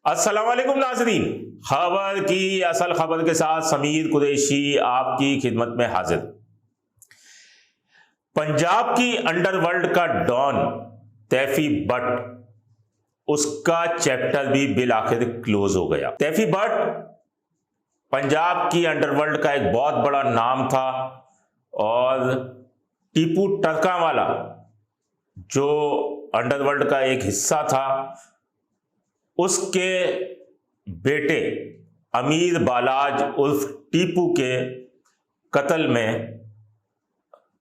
अस्सलाम वालेकुम नाज़रीन, खबर की असल खबर के साथ समीर कुरैशी आपकी खिदमत में हाजिर। पंजाब की अंडरवर्ल्ड का डॉन तैफी बट, उसका चैप्टर भी बिल आखिर क्लोज हो गया। तैफी बट पंजाब की अंडरवर्ल्ड का एक बहुत बड़ा नाम था और टीपू टरकांवाला जो अंडरवर्ल्ड का एक हिस्सा था, उसके बेटे अमीर बालाज उर्फ टीपू के कत्ल में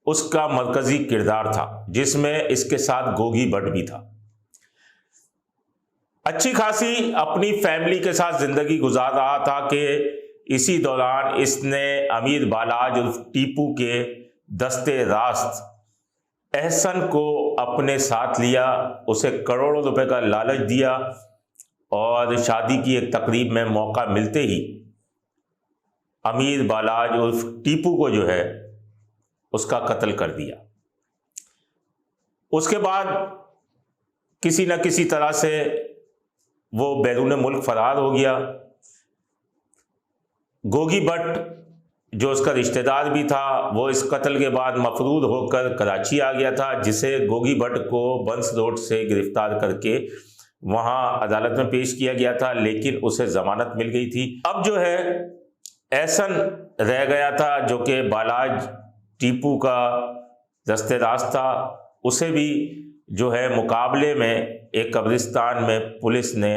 उसका मरकजी किरदार था, जिसमें इसके साथ गोगी भट्ट भी था। अच्छी खासी अपनी फैमिली के साथ जिंदगी गुजार रहा था कि इसी दौरान इसने अमीर बालाज उर्फ टीपू के दस्ते रास्त एहसन को अपने साथ लिया, उसे करोड़ों रुपए का लालच दिया और शादी की एक तकरीब में मौका मिलते ही अमीर बालाज उर्फ टीपू को जो है उसका कत्ल कर दिया। उसके बाद किसी न किसी तरह से वो बैरून मुल्क फरार हो गया। गोगी भट्ट जो उसका रिश्तेदार भी था, वो इस कत्ल के बाद मफरूर होकर कराची आ गया था, जिसे गोगी भट्ट को बंस रोड से गिरफ्तार करके वहां अदालत में पेश किया गया था, लेकिन उसे जमानत मिल गई थी। अब जो है एहसन रह गया था जो कि बालाज टीपू का दस्तेदार था, उसे भी जो है मुकाबले में एक कब्रिस्तान में पुलिस ने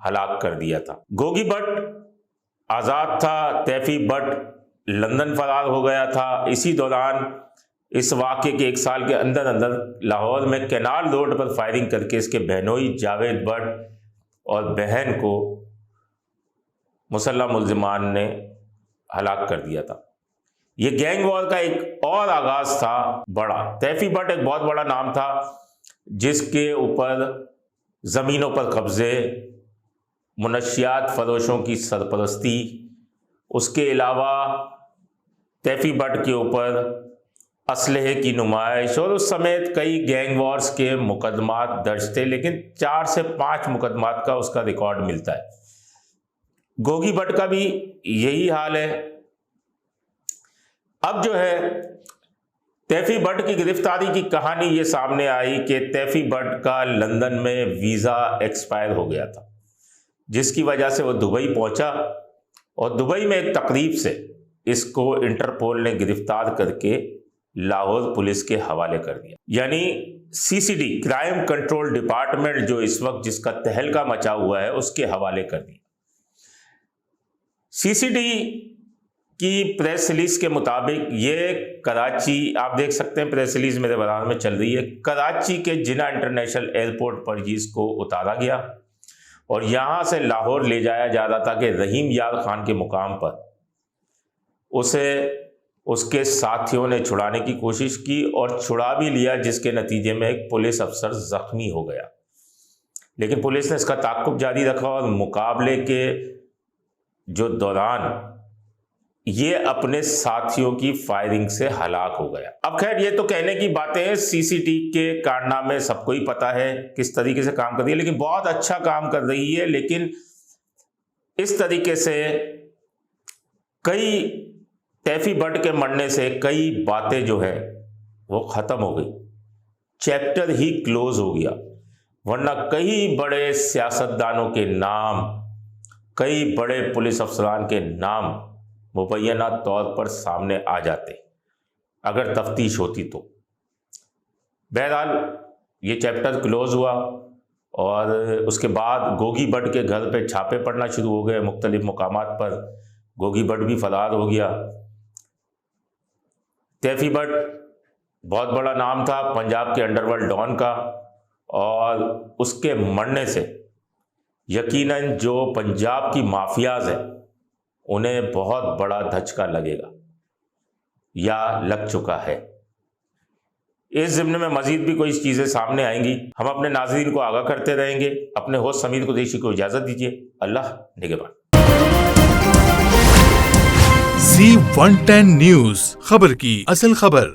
हलाक कर दिया था। गोगी भट्ट आज़ाद था, तैफी भट्ट लंदन फरार हो गया था। इसी दौरान इस वाक़े के एक साल के अंदर अंदर लाहौर में कैनाल रोड पर फायरिंग करके इसके बहनोई जावेद भट्ट और बहन को मुसल्लह मुल्जिमान ने हलाक कर दिया था। ये गैंग वॉर का एक और आगाज था बड़ा। तैफी भट्ट एक बहुत बड़ा नाम था जिसके ऊपर ज़मीनों पर कब्जे, मुनशियात फरोशों की सरपरस्ती, उसके अलावा तैफी भट्ट के ऊपर असलहे की नुमाइश और उस समेत कई गैंग वॉर्स के मुकदमात दर्ज थे, लेकिन 4 से 5 मुकदमात का उसका रिकॉर्ड मिलता है। गोगी भट्ट का भी यही हाल है। अब जो है तैफी भट्ट की गिरफ्तारी की कहानी ये सामने आई कि तैफी भट्ट का लंदन में वीज़ा एक्सपायर हो गया था, जिसकी वजह से वो दुबई पहुंचा और दुबई में एक तकरीब से इसको इंटरपोल ने गिरफ्तार करके लाहौर पुलिस के हवाले कर दिया। यानी सीसीडी, क्राइम कंट्रोल डिपार्टमेंट, जो इस वक्त जिसका तहलका मचा हुआ है, उसके हवाले कर दिया। सीसीडी की प्रेस रिलीज के मुताबिक ये कराची, आप देख सकते हैं प्रेस रिलीज मेरे बराबर में चल रही है, कराची के जिना इंटरनेशनल एयरपोर्ट पर जिसको उतारा गया और यहां से लाहौर ले जाया जा रहा था कि रहीम यार खान के मुकाम पर उसे उसके साथियों ने छुड़ाने की कोशिश की और छुड़ा भी लिया, जिसके नतीजे में एक पुलिस अफसर जख्मी हो गया। लेकिन पुलिस ने इसका ताक़ुब जारी रखा और मुकाबले के जो दौरान ये अपने साथियों की फायरिंग से हलाक हो गया। अब खैर ये तो कहने की बातें हैं, सीसीटी के कारनामे सबको ही पता है किस तरीके से काम कर रही है, लेकिन बहुत अच्छा काम कर रही है। लेकिन इस तरीके से कई तैफी भट्ट के मरने से कई बातें जो है वो ख़त्म हो गई, चैप्टर ही क्लोज हो गया। वरना कई बड़े सियासतदानों के नाम, कई बड़े पुलिस अफसरान के नाम मुबैना तौर पर सामने आ जाते अगर तफ्तीश होती तो। बहरहाल ये चैप्टर क्लोज हुआ और उसके बाद गोगी भट्ट के घर पे छापे पड़ना शुरू हो गए मुख्तलिफ मुकामात पर। गोगी भट्ट भी फरार हो गया। तैफी भट्ट बहुत बड़ा नाम था पंजाब के अंडरवर्ल्ड डॉन का, और उसके मरने से यकीनन जो पंजाब की माफियाज हैं उन्हें बहुत बड़ा धचका लगेगा या लग चुका है। इस ज़िम्न में मजीद भी कोई चीज़ें सामने आएंगी, हम अपने नाज़रीन को आगाह करते रहेंगे। अपने होस्ट समीर कुरैशी को इजाज़त दीजिए। अल्लाह निगहबान। Z110 न्यूज़, खबर की असल खबर।